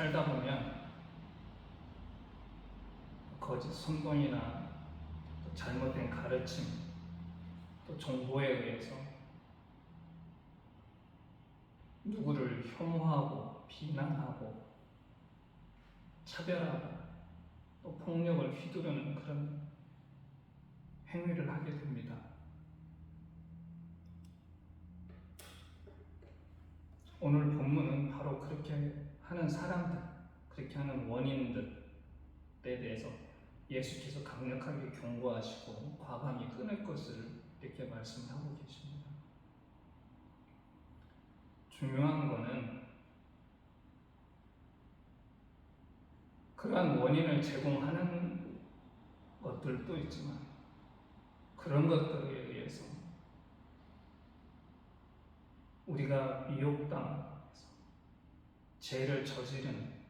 살다 보면 거짓 선동이나 또 잘못된 가르침, 또 정보에 의해서 누구를 혐오하고 비난하고 차별하고 또 폭력을 휘두르는 그런 행위를 하게 됩니다. 오늘 본문은 바로 그렇게 하는 사람들, 그렇게 하는 원인들에 대해서 예수께서 강력하게 경고하시고 과감히 끊을 것을 이렇게 말씀하고 계십니다. 중요한 것은 그러한 원인을 제공하는 것들도 있지만 그런 것들에 의해서 우리가 미혹당해서 죄를 저지르는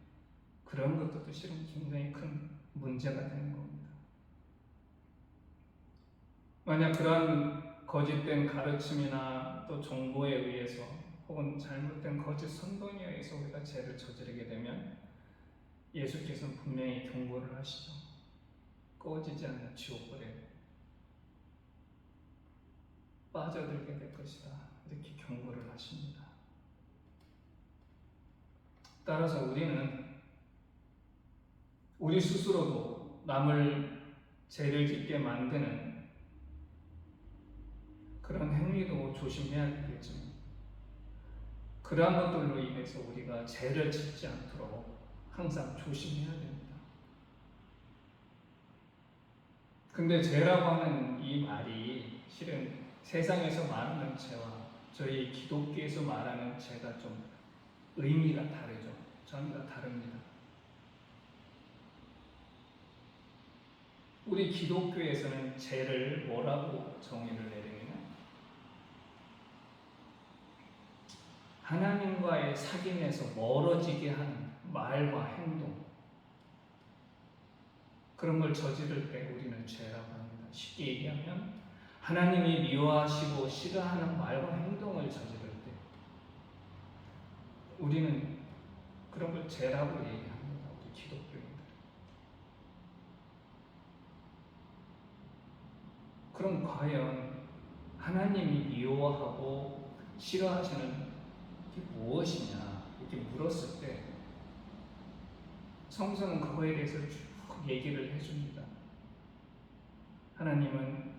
그런 것들도 실은 굉장히 큰 문제가 되는 겁니다. 만약 그러한 거짓된 가르침이나 또 정보에 의해서 혹은 잘못된 거짓 선동에 의해서 우리가 죄를 저지르게 되면 예수께서는 분명히 경고를 하시죠. 꺼지지 않는 지옥불에 빠져들게 될 것이다. 이렇게 경고를 하십니다. 따라서 우리는 우리 스스로도 남을 죄를 짓게 만드는 그런 행위도 조심해야 되겠지만 그러한 것들로 인해서 우리가 죄를 짓지 않도록 항상 조심해야 됩니다. 근데 죄라고 하는 이 말이 실은 세상에서 말하는 죄와 저희 기독교에서 말하는 죄가 좀 의미가 다르죠. 전혀 다릅니다. 우리 기독교에서는 죄를 뭐라고 정의를 내리느냐? 하나님과의 사귐에서 멀어지게 하는 말과 행동, 그런 걸 저지를 때 우리는 죄라고 합니다. 쉽게 얘기하면 하나님이 미워하시고 싫어하는 말과 행동을 저지를 때 우리는 그런 걸 죄라고 얘기합니다. 우리 기독교인들. 그럼 과연 하나님이 미워하고 싫어하시는 게 무엇이냐 이렇게 물었을 때 성서는 그거에 대해서 쭉 얘기를 해줍니다. 하나님은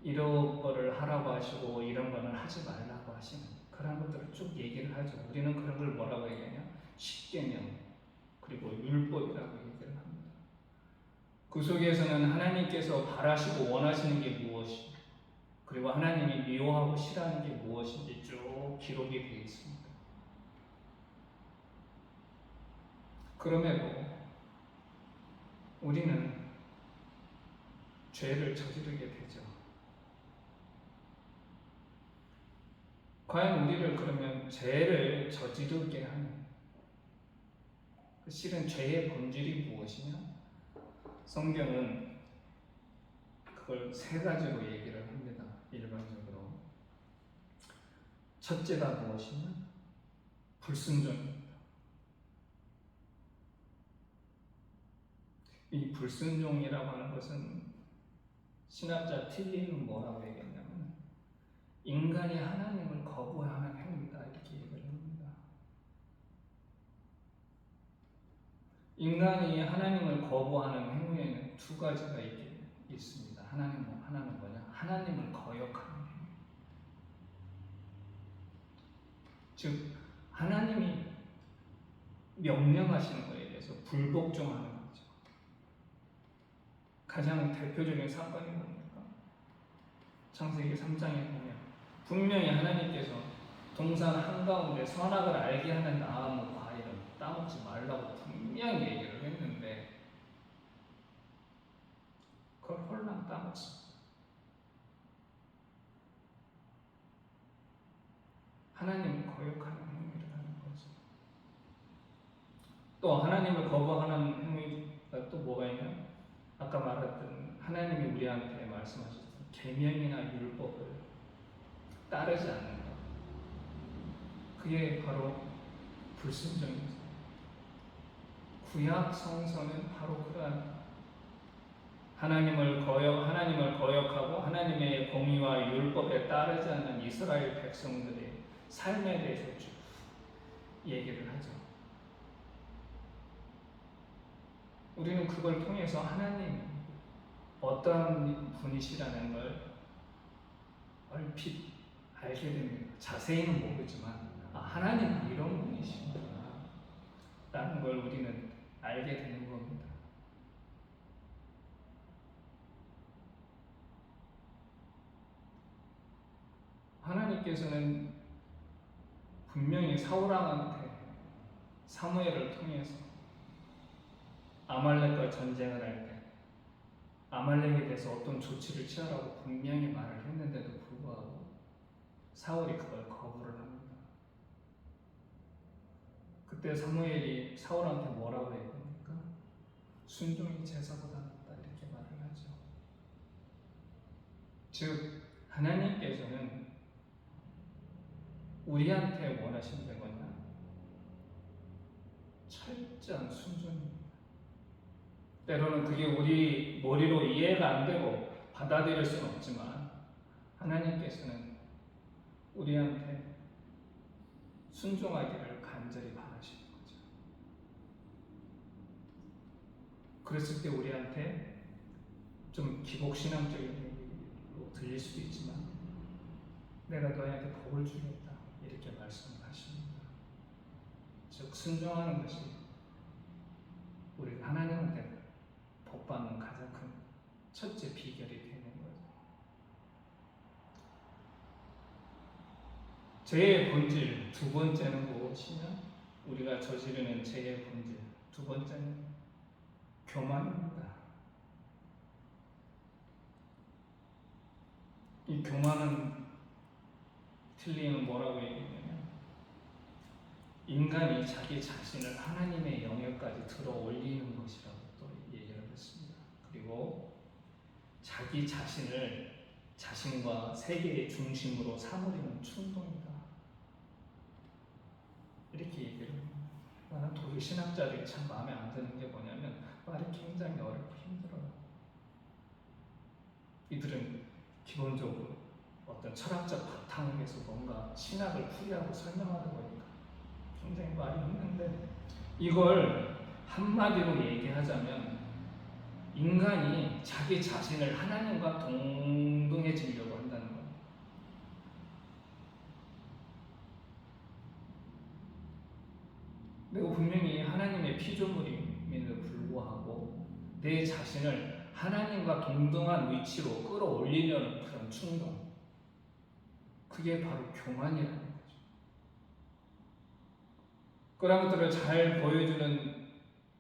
이런 거를 하라고 하시고 이런 거는 하지 말라고 하시는 그런 것들을 쭉 얘기를 하죠. 우리는 그런 걸 뭐라고 얘기하냐? 십계명 그리고 율법이라고 얘기를 합니다. 그 속에서는 하나님께서 바라시고 원하시는 게 무엇이 그리고 하나님이 미워하고 싫어하는 게 무엇인지 쭉 기록이 되어 있습니다. 그럼에도 우리는 죄를 저지르게 되죠. 과연 우리를 그러면 죄를 저지르게 하는 실은 죄의 본질이 무엇이냐? 성경은 그걸 세 가지로 얘기를 합니다. 일반적으로 첫째가 무엇이냐? 불순종입니다. 이 불순종이라고 하는 것은 신학자 틀리는 뭐라고 얘기했냐면 인간이 하나님을 거부하는 행위다 이렇게 얘기를 합니다. 인간이 하나님을 거부하는 행위에는 두 가지가 있습니다. 하나는 뭐냐? 하나님을 거역하는 행위. 즉 하나님이 명령하시는 것에 대해서 불복종하는 거죠. 가장 대표적인 사건이 뭡니까? 창세기 3장에 보면 분명히 하나님께서 동산 한가운데 선악을 알게 하는 나무 과일은 따먹지 말라고 분명히 얘기를 했는데 그걸 홀랑 따먹습니다. 하나님을 거역하는 행위를 하는 거죠. 또 하나님을 거부하는 행위가 또 뭐가 있냐? 아까 말했던 하나님이 우리한테 말씀하셨던 계명이나 율법을 따르지 않는 것, 그게 바로 불순종입니다. 구약 성서는 바로 그러한 하나님을 거역하고 하나님의 공의와 율법에 따르지 않는 이스라엘 백성들의 삶에 대해서 쭉 얘기를 하죠. 우리는 그걸 통해서 하나님 어떤 분이시라는 걸 얼핏 알게 됩니다. 자세히는 모르지만 하나님은 이런 분이시구나 라는 걸 우리는 알게 되는 겁니다. 하나님께서는 분명히 사울왕한테 사무엘을 통해서 아말렉과 전쟁을 할 때 아말렉에 대해서 어떤 조치를 취하라고 분명히 말을 했는데도 불구하고 사울이 그걸 거부를 합니다. 그때 사무엘이 사울한테 뭐라고 얘기합니까? 순종이 제사보다 낫다 이렇게 말을 하죠. 즉 하나님께서는 우리한테 원하신 게 뭐냐? 철저한 순종입니다. 때로는 그게 우리 머리로 이해가 안 되고 받아들일 수는 없지만 하나님께서는 우리한테 순종하기를 간절히 바라시는 거죠. 그랬을 때 우리한테 좀 기복신앙적인 얘기로 들릴 수도 있지만 내가 너희한테 복을 주겠다 이렇게 말씀을 하십니다. 즉 순종하는 것이 우리가 하나님한테 복받는 가장 큰 첫째 비결이 되는 거죠. 죄의 본질 두 번째는 무엇이냐? 우리가 저지르는 죄의 본질 두 번째는 교만입니다. 이 교만은 틀리면 뭐라고 얘기하냐면 인간이 자기 자신을 하나님의 영역까지 들어 올리는 것이라고 또 얘기를 했습니다. 그리고 자기 자신을 자신과 세계의 중심으로 삼으려는 충동이다. 이렇게 얘기를 합니다. 나는 도교 신학자들이 참 마음에 안 드는 게 뭐냐면 말이 굉장히 어렵고 힘들어요. 이들은 기본적으로 어떤 철학적 바탕에서 뭔가 신학을 풀이하고 설명하다 보니까 굉장히 말이 힘든데 이걸 한마디로 얘기하자면 인간이 자기 자신을 하나님과 동등해지려고 한다는 거예요. 내가 분명히 하나님의 피조물임에도 불구하고 내 자신을 하나님과 동등한 위치로 끌어올리려는 그런 충동, 그게 바로 교만이라는 거죠. 그런 것들을 잘 보여주는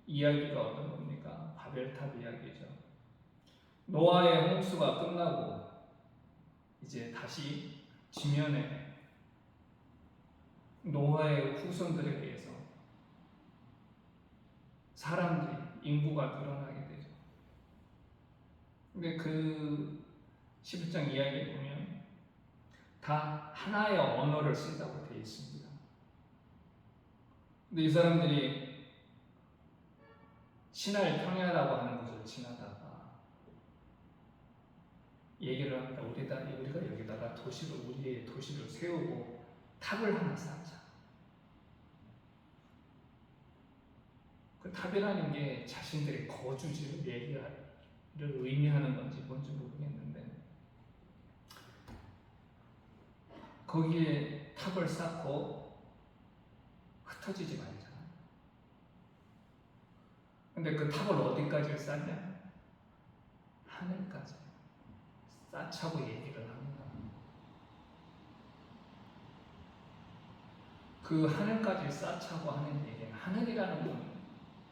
이야기가 어떤 겁니까? 바벨탑 이야기죠. 노아의 홍수가 끝나고 이제 다시 지면에 노아의 후손들에 의해서 사람들이 인구가 늘어나게 되죠. 근데 그 11장 이야기에 보면 다 하나의 언어를 쓴다고 되어 있습니다. 근데 이 사람들이 신할 평야라고 하는 곳을 지나다가 얘기를 합니다. 우리가 여기다가 우리의 도시를 세우고 탑을 하나 쌓자. 그 탑이라는 게 자신들의 거주지를 얘기를 의미하는 건지 뭔지 모르겠는데 거기에 탑을 쌓고 흩어지지 말자. 근데 그 탑을 어디까지 쌓냐? 하늘까지 쌓자고 얘기를 합니다. 그 하늘까지 쌓자고 하는 얘기는 하늘이라는 건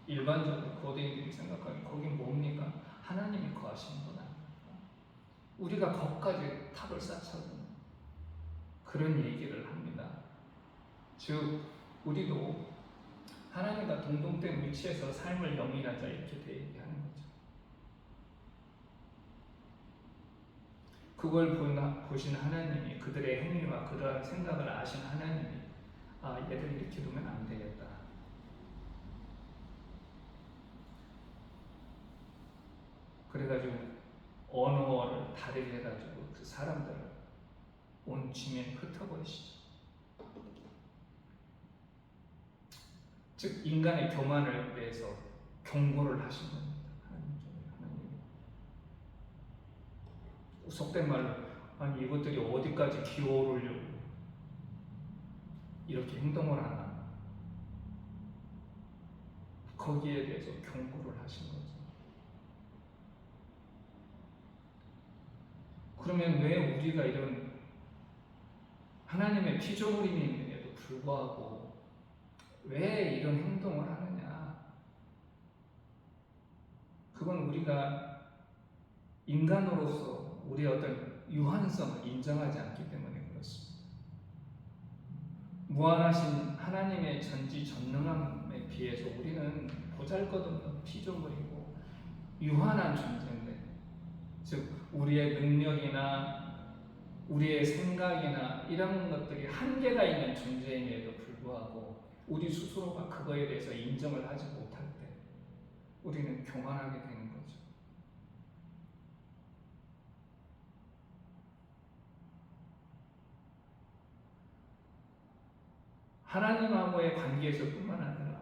일반적으로 고대인들이 생각하기에 거긴 뭡니까? 하나님이 거하시는 건 아닙니까? 우리가 거기까지 탑을 쌓자고 그런 얘기를 합니다. 즉 우리도 하나님과 동등된 위치에서 삶을 영위하자 이렇게 얘기하는 거죠. 그걸 보신 하나님이 그들의 행위와 그러한 생각을 아신 하나님이 얘들 이렇게 두면 안 되겠다. 그래가지고 언어를 다르게 해가지고 그 사람들을 온 지면에 흩어버리시죠. 즉 인간의 교만을 위해서 경고를 하신 겁니다. 하나님. 속된 말로 아니 이것들이 어디까지 기어오르려고 이렇게 행동을 하나, 거기에 대해서 경고를 하신 거죠. 그러면 왜 우리가 이런 하나님의 피조물임에도 불구하고 왜 이런 행동을 하느냐? 그건 우리가 인간으로서 우리의 어떤 유한성을 인정하지 않기 때문에 그렇습니다. 무한하신 하나님의 전지전능함에 비해서 우리는 보잘것없는 피조물이고 유한한 존재인데, 즉 우리의 능력이나 우리의 생각이나 이런 것들이 한계가 있는 존재임에도 불구하고 우리 스스로가 그거에 대해서 인정을 하지 못할 때 우리는 교만하게 되는 거죠. 하나님하고의 관계에서 뿐만 아니라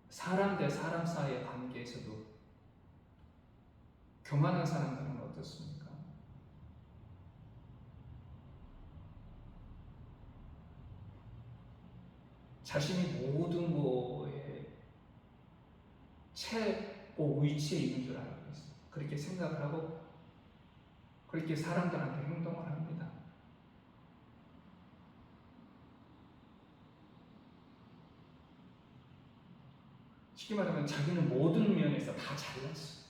사람 대 사람 사이의 관계에서도 교만한 사람들은 어떻습니까? 자신이 모든 거에 최고 위치에 있는 줄 알고 있어요. 그렇게 생각을 하고 그렇게 사람들한테 행동을 합니다. 쉽게 말하면 자기는 모든 면에서 다 잘났어요.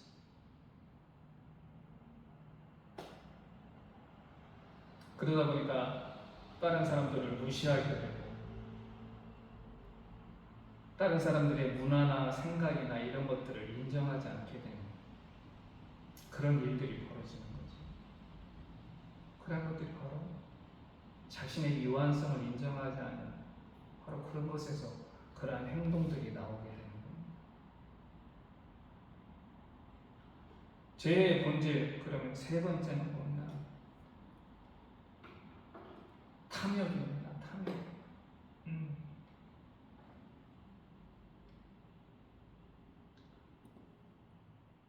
그러다 보니까 다른 사람들을 무시하게 되고 다른 사람들의 문화나 생각이나 이런 것들을 인정하지 않게 되는 그런 일들이 벌어지는 거죠. 그런 것들이 바로 자신의 유한성을 인정하지 않는 바로 그런 것에서 그러한 행동들이 나오게 되는 겁니다. 죄의 본질, 그러면 세 번째는 뭐냐? 탐욕입니다. 탐욕.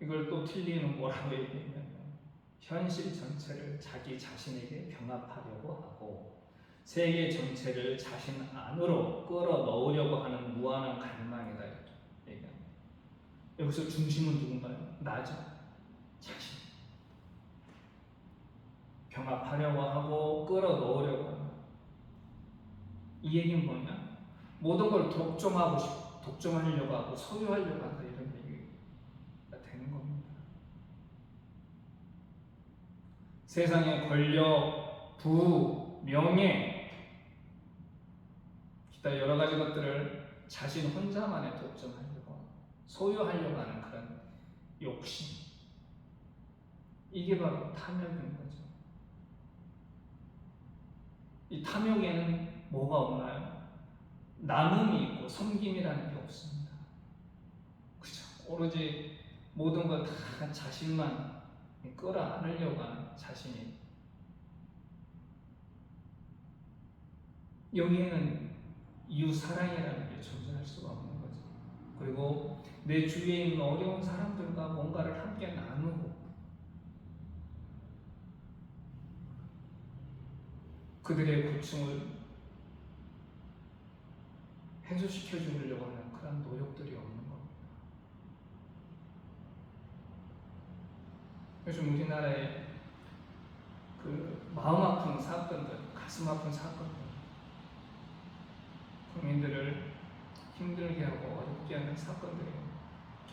이걸 또 틀리는 뭐라고 얘기하면 현실 전체를 자기 자신에게 병합하려고 하고 세계 전체를 자신 안으로 끌어넣으려고 하는 무한한 갈망이다 이렇게 얘기합니다. 여기서 중심은 누군가요? 나죠. 자신. 병합하려고 하고 끌어넣으려고 하는. 이 얘기는 뭐냐? 모든 걸 독점하려고 하고 소유하려고 한다 이런 얘기가 되는 겁니다. 세상의 권력, 부, 명예, 기타 여러 가지 것들을 자신 혼자만의 독점하려고, 소유하려고 하는 그런 욕심. 이게 바로 탐욕인 거죠. 이 탐욕에는 뭐가 없나요? 나눔이 있고 섬김이라는 게 없습니다. 그죠? 오로지 모든 걸 다 자신만 끌어안으려고 하는 자신이. 여기에는 이웃 사랑이라는 게 존재할 수가 없는 거죠. 그리고 내 주위에 있는 어려운 사람들과 뭔가를 함께 나누고 그들의 고충을 해소시켜 주려고 하는 그런 노력들이 없는 겁니다. 요즘 우리나라의 그 마음 아픈 사건들, 가슴 아픈 사건들, 국민들을 힘들게 하고 어렵게 하는 사건들이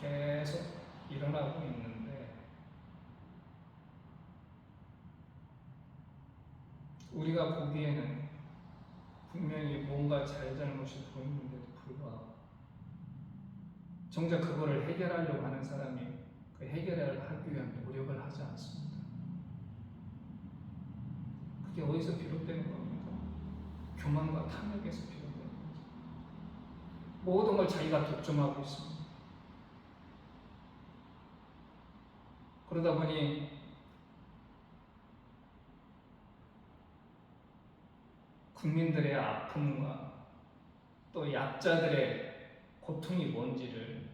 계속 일어나고 있는데, 우리가 보기에는 분명히 뭔가 잘잘못이 보이는데도 불구하고 정작 그거를 해결하려고 하는 사람이 그 해결을 하기 위한 노력을 하지 않습니다. 그게 어디서 비롯되는 겁니까? 교만과 탐욕에서 비롯되는 거죠. 모든 걸 자기가 독점하고 있습니다. 그러다 보니 국민들의 아픔과 또 약자들의 고통이 뭔지를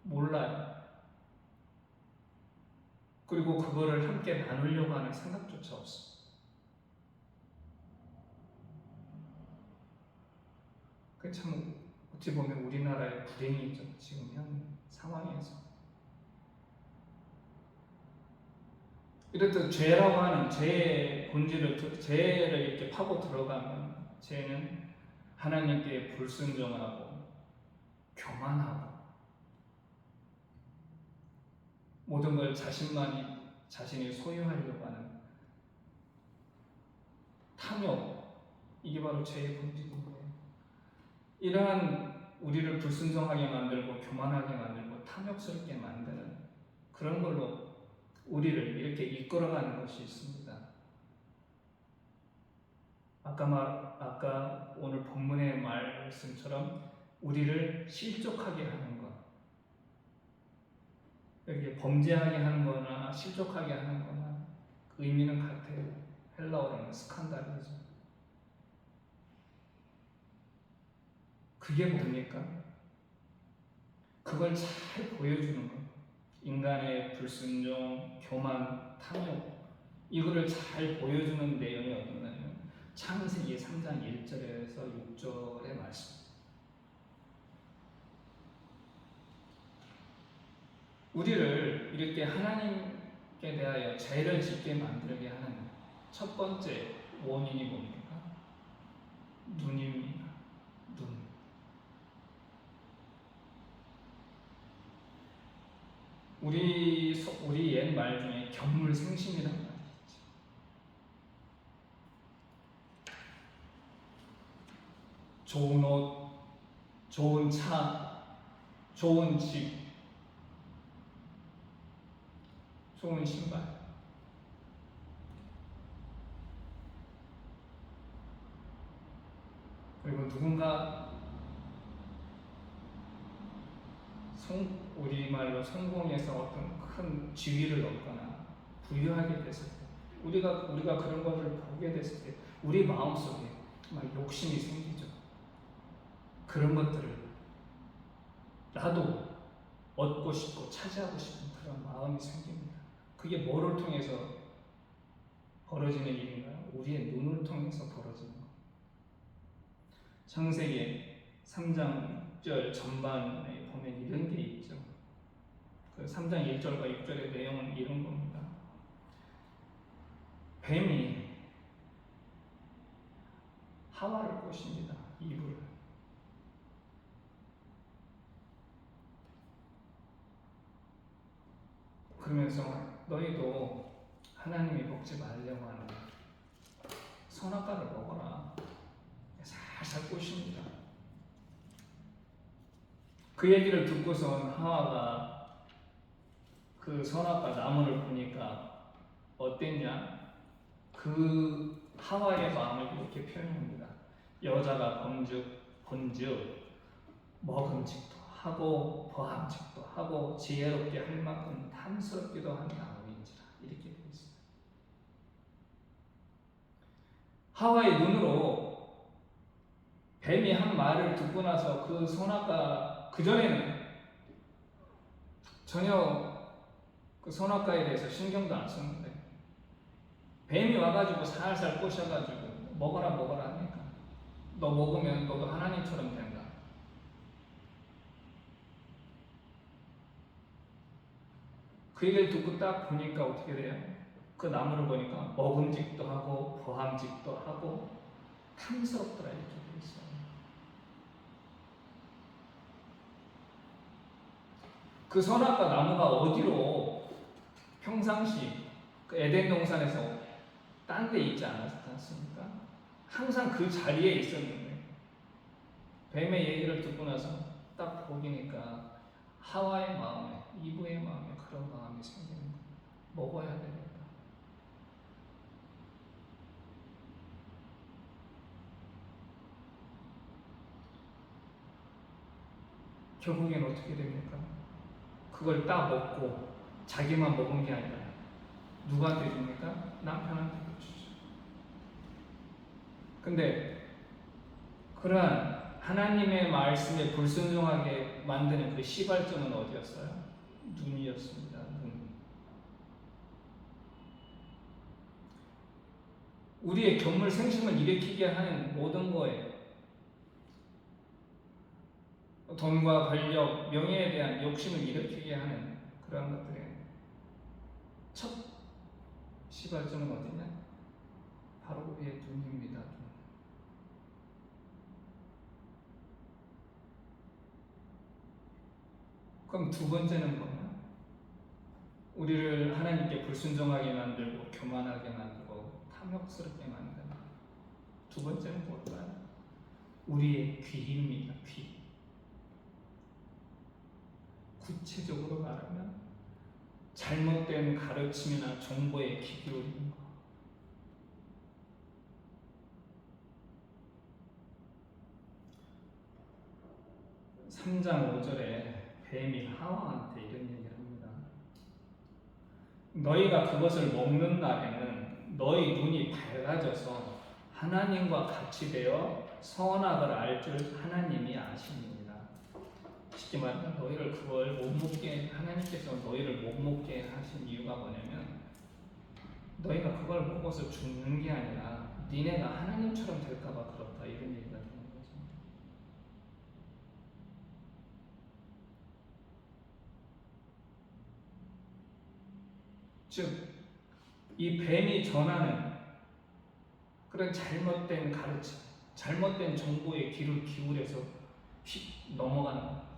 몰라요. 그리고 그거를 함께 나누려고 하는 생각조차 없어요. 그 참 어찌 보면 우리나라의 불행이죠. 지금 현 상황에서. 이렇듯 죄라고 하는 죄의 본질을, 죄를 이렇게 파고 들어가면 죄는 하나님께 불순종하고 교만하고 모든 걸 자신이 소유하려고 하는 탐욕, 이게 바로 죄의 본질인데, 이러한 우리를 불순종하게 만들고 교만하게 만들고 탐욕스럽게 만드는 그런 걸로 우리를 이렇게 이끌어가는 것이 있습니다. 아까 오늘 본문의 말씀처럼 우리를 실족하게 하는 것, 이렇게 범죄하게 하는 거나 실족하게 하는 거나 그 의미는 같아요. 헬라어로는 스칸달이죠. 그게 뭡니까? 그걸 잘 보여주는 것. 인간의 불순종, 교만, 탐욕, 이거를 잘 보여주는 내용이 어디냐면 창세기 3장 1절에서 6절의 말씀. 우리를 이렇게 하나님께 대하여 죄를 짓게 만들게 하는 첫 번째 원인이 뭡니까? 눈입니다. 눈. 우리 옛 말 중에 견물생심이라는 말이 있죠. 좋은 옷, 좋은 차, 좋은 집, 좋은 신발. 그리고 누군가 우리말로 성공해서 어떤 큰 지위를 얻거나 부유하게 됐을 때, 우리가 그런 것을 보게 됐을 때 우리 마음속에 막 욕심이 생기죠. 그런 것들을 나도 얻고 싶고 차지하고 싶은 그런 마음이 생깁니다. 그게 뭐를 통해서 벌어지는 일인가요? 우리의 눈을 통해서 벌어지는 것. 창세기 3장 6절 전반에 보면 이런 게 있죠. 그 3장 1절과 6절의 내용은 이런 겁니다. 뱀이 하와를 꼬십니다. 이브를. 그러면서 너희도 하나님이 먹지 말려고 하는 선악과를 먹어라. 살살 꼬십니다. 그 얘기를 듣고선 하와가 그 선악과 나무를 보니까 어땠냐? 그 하와의 마음을 이렇게 표현합니다. 여자가 본즉 먹음직도 하고 보함직도 하고 지혜롭게 할 만큼 탐스럽기도 한 나무인지라, 이렇게 되어 있어요. 하와의 눈으로 뱀이 한 말을 듣고 나서 그 선악과, 그전에는 전혀 그 선악과에 대해서 신경도 안 썼는데 뱀이 와가지고 살살 꼬셔가지고 먹어라 하니까 너 먹으면 너도 하나님처럼 된다. 그 얘기를 듣고 딱 보니까 어떻게 돼요? 그 나무를 보니까 먹음직도 하고 보함직도 하고 탐스럽더라, 이렇게 되어 있어요. 그 선악과 나무가 어디로 평상시 그 에덴 동산에서 딴 데 있지 않았습니까? 항상 그 자리에 있었는데 뱀의 얘기를 듣고 나서 딱 보니까 하와의 마음에, 이브의 마음에 그런 마음이 생기는 거예요. 먹어야 되겠다. 결국엔 어떻게 됩니까? 그걸 딱 먹고 자기만 먹은 게 아니라 누구한테 줍니까? 남편한테 주죠. 근데 그러한 하나님의 말씀에 불순종하게 만드는 그 시발점은 어디였어요? 눈이었습니다. 눈. 우리의 견물생심을 일으키게 하는 모든 거에 돈과 권력, 명예에 대한 욕심을 일으키게 하는 그런 것들의 첫 시발점은 어디냐? 바로 우리의 눈입니다. 눈. 그럼 두 번째는 뭐냐? 우리를 하나님께 불순종하게 만들고 교만하게 만들고 탐욕스럽게 만드는 두 번째는 뭘까요? 우리의 귀입니다. 귀. 구체적으로 말하면 잘못된 가르침이나 정보에 귀 기울이는 것. 3장 5절에 뱀이 하와한테 이런 얘기를 합니다. 너희가 그것을 먹는 날에는 너희 눈이 밝아져서 하나님과 같이 되어 선악을 알 줄 하나님이 아십니다. 쉽게 말하면 너희를 그걸 못 먹게, 하나님께서 너희를 못 먹게 하신 이유가 뭐냐면 너희가 그걸 먹어서 죽는 게 아니라 니네가 하나님처럼 될까봐 그렇다, 이런 얘기가 되는 거죠. 즉, 이 뱀이 전하는 그런 잘못된 가르침, 잘못된 정보에 귀를 기울여서 휙 넘어가는 겁니다.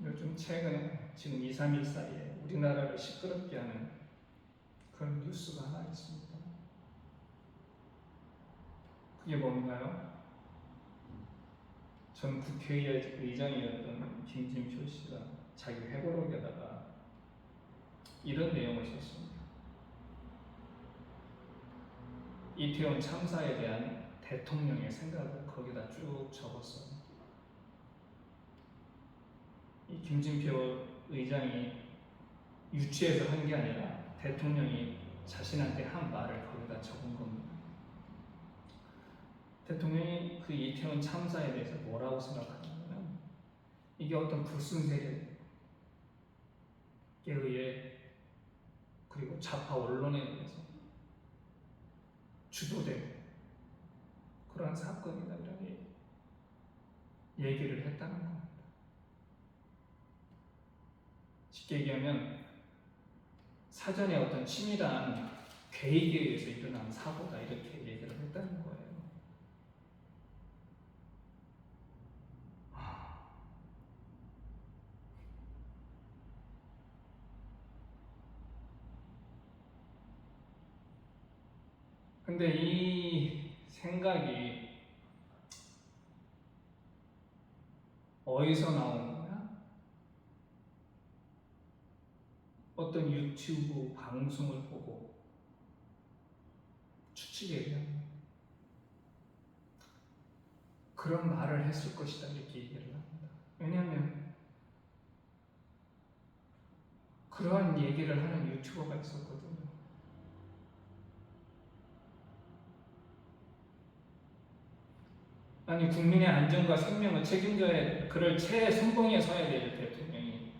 요즘 최근에 지금 2, 3일 사이에 우리나라를 시끄럽게 하는 그런 뉴스가 하나 있습니다. 그게 뭔가요? 전 국회의장이었던 김진표 씨가 자기 회고록에다가 이런 내용을 썼습니다. 이태원 참사에 대한 대통령의 생각을 거기다 쭉 적었어요. 이 김진표 의장이 유치해서 한 게 아니라 대통령이 자신한테 한 말을 거기다 적은 겁니다. 대통령이 그 이태원 참사에 대해서 뭐라고 생각하냐면 이게 어떤 불순 세력에 의해 그리고 좌파 언론에 의해서 주도된 그러한 사건이다, 이런 얘기를 했다는 겁니다. 쉽게 얘기하면 사전에 어떤 치밀한 계획에 의해서 일어난 사고다, 이렇게 얘기를 했다는 거예요. 근데 이 생각이 어디서 나온 거야? 어떤 유튜브 방송을 보고 추측에 의하면 그런 말을 했을 것이다, 이렇게 얘기를 합니다. 왜냐하면 그러한 얘기를 하는 유튜버가 있었거든요. 아니, 국민의 안전과 생명을 책임져야 돼. 그럴 최선봉에 서야 될 대통령이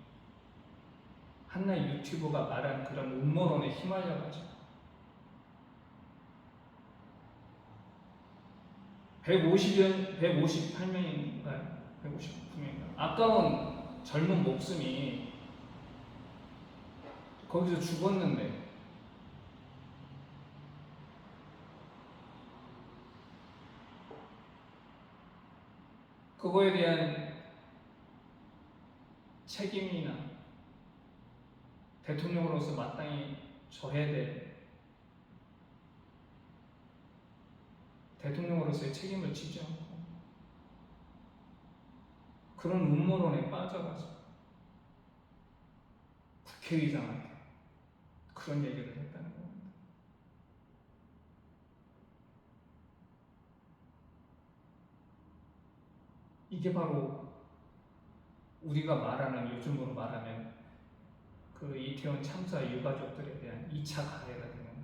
한나의 유튜버가 말한 그런 음모론에 휘말려가지고 158명인가요? 159명인가요? 아까운 젊은 목숨이 거기서 죽었는데 그거에 대한 책임이나 대통령으로서 마땅히 져야 될 대통령으로서의 책임을 지지 않고 그런 음모론에 빠져가지고 국회의장한테 그런 얘기를 했다는 겁니다. 이게 바로 우리가 말하는, 요즘으로 말하면 그 이태원 참사 유가족들에 대한 2차 가해가 되는 거예요.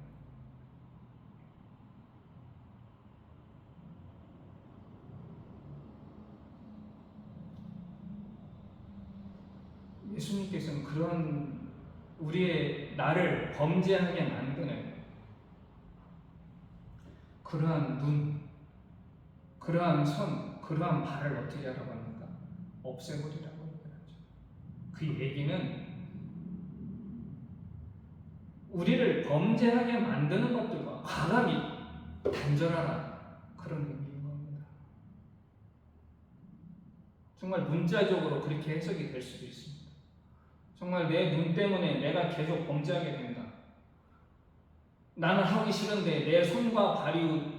예수님께서는 그런 우리의 나를 범죄하게 만드는 그러한 눈, 그러한 손, 그러한 발을 어떻게 하라고 합니까? 없애버리라고 얘기하죠. 그 얘기는 우리를 범죄하게 만드는 것들과 과감히 단절하라, 그런 의미인 겁니다. 정말 문자적으로 그렇게 해석이 될 수도 있습니다. 정말 내 눈 때문에 내가 계속 범죄하게 된다. 나는 하기 싫은데 내 손과 발이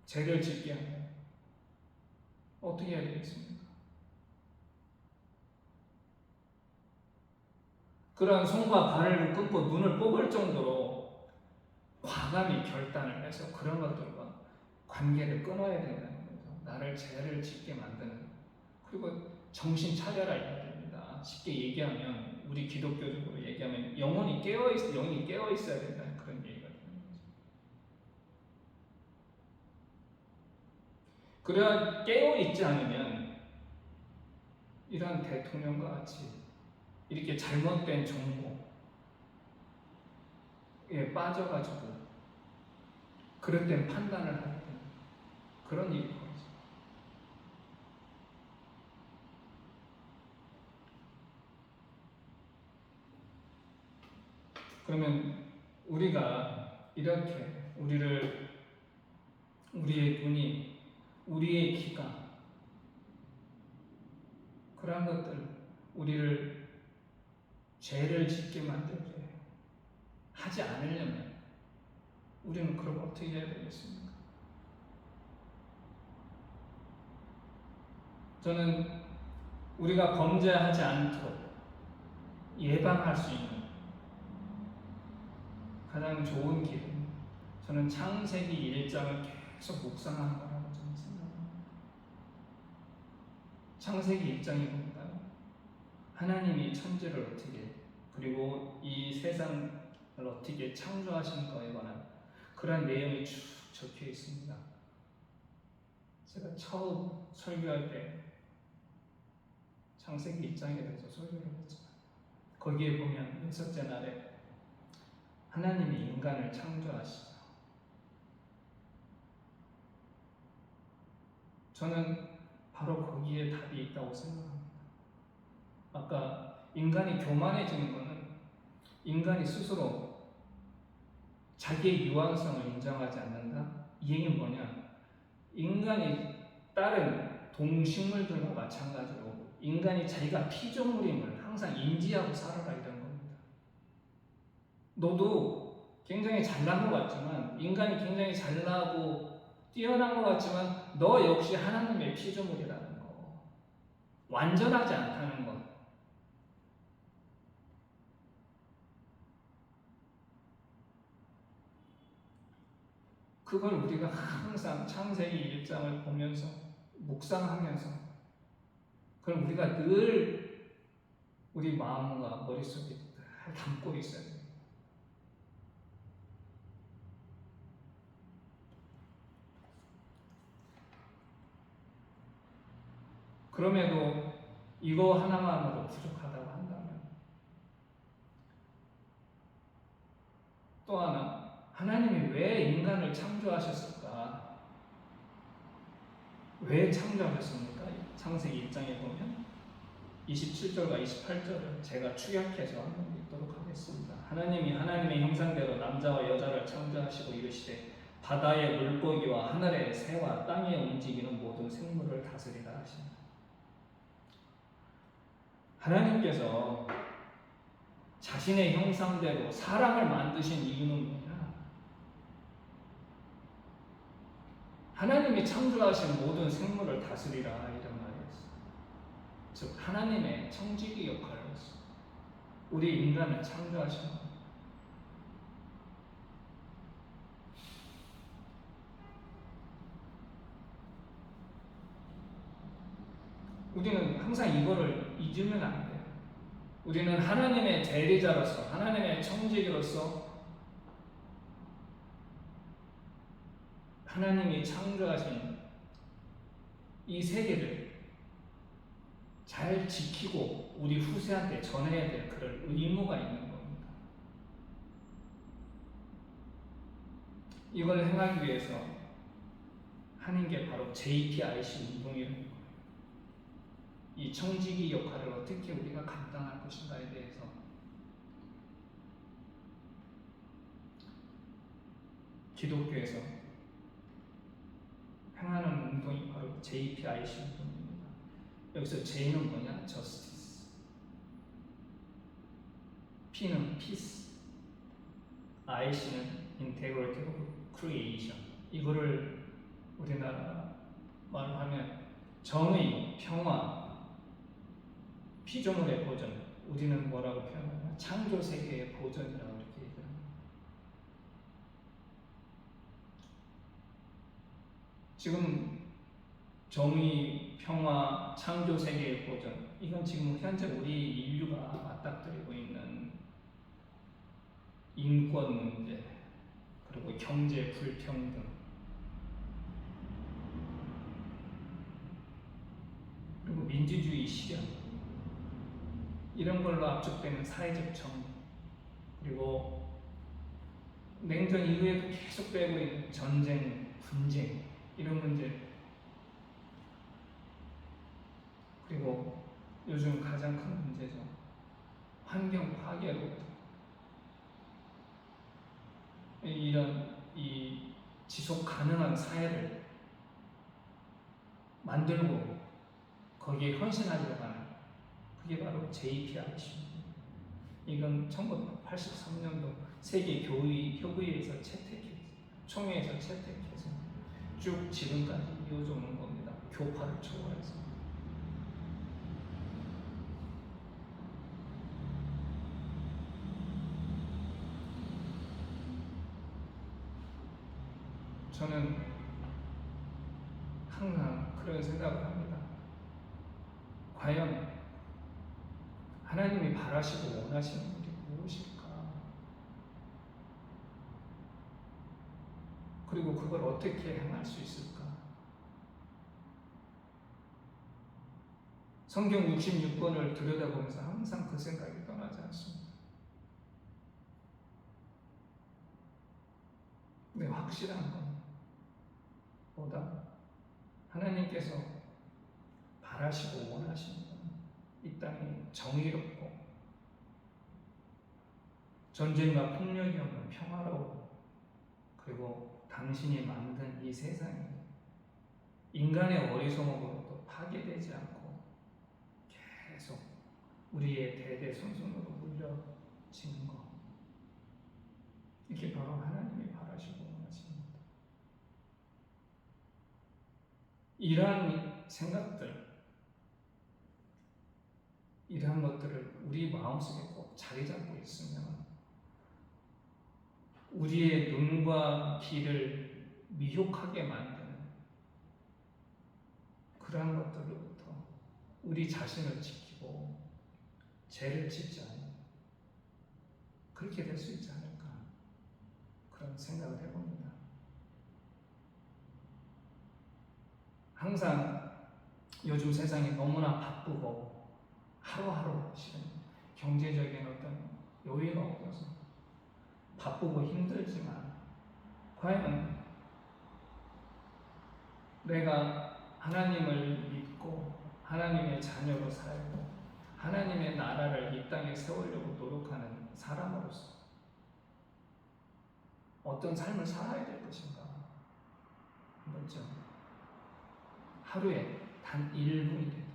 죄를 짓게 한다. 어떻게 해야 되겠습니까? 그러한 손과 발을 끊고 눈을 뽑을 정도로 과감히 결단을 해서 그런 것들과 관계를 끊어야 된다는 거죠. 나를 죄를 짓게 만드는. 그리고 정신 차려라 이야 됩니다. 쉽게 얘기하면, 우리 기독교적으로 얘기하면 영이 깨어 있어야 된다는 그런 얘기가 되는 거죠. 그래야 깨어 있지 않으면 이러한 대통령과 같이 이렇게 잘못된 정보에 빠져가지고 그럴 땐 판단을 하게 되는 그런 일이 벌어져요. 그러면 우리가 이렇게 우리의 눈이, 우리의 귀가, 그러한 것들, 우리를 죄를 짓게 만들게 하지 않으려면 우리는 그럼 어떻게 해야 되겠습니까? 저는 우리가 범죄하지 않도록 예방할 수 있는 가장 좋은 길은, 저는 창세기 1장을 계속 묵상하는 거라고 저는 생각합니다. 창세기 1장이 뭡니까? 하나님이 천지를 어떻게, 그리고 이 세상을 어떻게 창조하신 거에 관한 그런 내용이 쭉 적혀 있습니다. 제가 처음 설교할 때 창세기 1장에 대해서 설교를 했지만, 거기에 보면 여섯째 날에 하나님이 인간을 창조하시죠. 저는 바로 거기에 답이 있다고 생각합니다. 아까 인간이 교만해지는 것은 인간이 스스로 자기의 유한성을 인정하지 않는다? 이 얘기는 뭐냐? 인간이 다른 동식물들과 마찬가지로 인간이 자기가 피조물임을 항상 인지하고 살아라, 이런 겁니다. 너도 굉장히 잘난 것 같지만, 인간이 굉장히 잘나고 뛰어난 것 같지만 너 역시 하나님의 피조물이라는 거, 완전하지 않다는 것, 그걸 우리가 항상 창세기 1장을 보면서 묵상하면서, 그럼 우리가 늘 우리 마음과 머릿속에 늘 담고 있어야 돼요. 그럼에도 이거 하나만으로 부족하다고 한다면, 또 하나, 하나님이 왜 인간을 창조하셨을까? 왜 창조하셨습니까? 창세기 1장에 보면 27절과 28절을 제가 축약해서 한번 읽도록 하겠습니다. 하나님이 하나님의 형상대로 남자와 여자를 창조하시고 이르시되 바다의 물고기와 하늘의 새와 땅에 움직이는 모든 생물을 다스리라 하십니다. 하나님께서 자신의 형상대로 사람을 만드신 이유는 뭐냐? 하나님이 창조하신 모든 생물을 다스리라, 이런 말이었어요. 즉 하나님의 청지기 역할이었어요. 우리 인간을 창조하신 겁니다. 우리는 항상 이거를 잊으면 안 돼요. 우리는 하나님의 대리자로서, 하나님의 청지기로서 하나님이 창조하신 이 세계를 잘 지키고 우리 후세한테 전해야 될 그런 의무가 있는 겁니다. 이걸 행하기 위해서 하는 게 바로 JPIC 운동이라는 거예요. 이 청지기 역할을 어떻게 우리가 감당할 것인가에 대해서 기독교에서 행하는 운동이 바로 JPIC 운동입니다. 여기서 J는 뭐냐? Justice. P는 Peace. IC는 Integrity of Creation. 이거를 우리나라 말로 하면 정의, 평화, 피조물의 보존. 우리는 뭐라고 표현하냐? 창조 세계의 보존이라고 이렇게 얘기합니다. 지금 정의, 평화, 창조 세계의 보존, 이건 지금 현재 우리 인류가 맞닥뜨리고 있는 인권 문제, 그리고 경제 불평등, 그리고 민주주의 실현, 이런 걸로 압축되는 사회적 정의, 그리고 냉전 이후에도 계속되고 있는 전쟁, 분쟁, 이런 문제, 그리고 요즘 가장 큰 문제죠. 환경 파괴로부터 이런 이 지속 가능한 사회를 만들고 거기에 헌신하려고 하는, 그게 바로 JPIC입니다. 이건 1983년도 세계 협의회에서 채택해서, 총회에서 채택해서 쭉 지금까지 이어져 오는 겁니다. 교파를 초월해서. 저는 항상 그런 생각을 합니다. 과연 하나님이 바라시고 원하시는 일이 무엇일까? 그리고 그걸 어떻게 행할 수 있을까? 성경 66권을 들여다보면서 항상 그 생각이 떠나지 않습니다. 근데 확실한 건 보다 하나님께서 바라시고 원하시는 건 이 땅이 정의롭고 전쟁과 폭력이 없는 평화로운, 그리고 당신이 만든 이 세상이 인간의 어리석음으로도 파괴되지 않고 계속 우리의 대대손손으로 물려지는 것, 이게 바로 하나님이 바라시고 원하십니다. 이러한 생각들, 이러한 것들을 우리 마음속에 꼭 자리 잡고 있으면 우리의 눈과 귀를 미혹하게 만드는 그러한 것들로부터 우리 자신을 지키고 죄를 짓지 않는, 그렇게 될 수 있지 않을까, 그런 생각을 해봅니다. 항상 요즘 세상이 너무나 바쁘고 하루하루 실은 경제적인 어떤 여유가 없어서 바쁘고 힘들지만, 과연 내가 하나님을 믿고 하나님의 자녀로 살고 하나님의 나라를 이 땅에 세우려고 노력하는 사람으로서 어떤 삶을 살아야 될 것인가? 먼저 하루에 단 1분이라도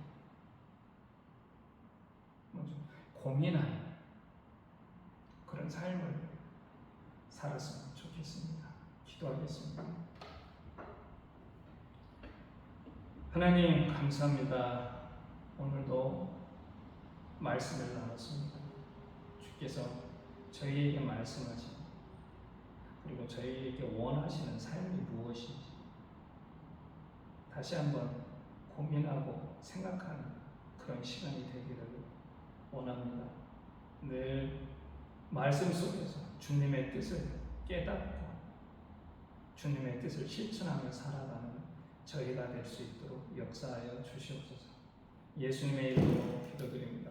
먼저 고민하는 그런 삶을 살았으면 좋겠습니다. 기도하겠습니다. 하나님 감사합니다. 오늘도 말씀을 나눴습니다. 주께서 저희에게 말씀하신 그리고 저희에게 원하시는 삶이 무엇인지 다시 한번 고민하고 생각하는 그런 시간이 되기를 원합니다. 늘 말씀 속에서 주님의 뜻을 깨닫고 주님의 뜻을 실천하며 살아가는 저희가 될 수 있도록 역사하여 주시옵소서. 예수님의 이름으로 기도드립니다.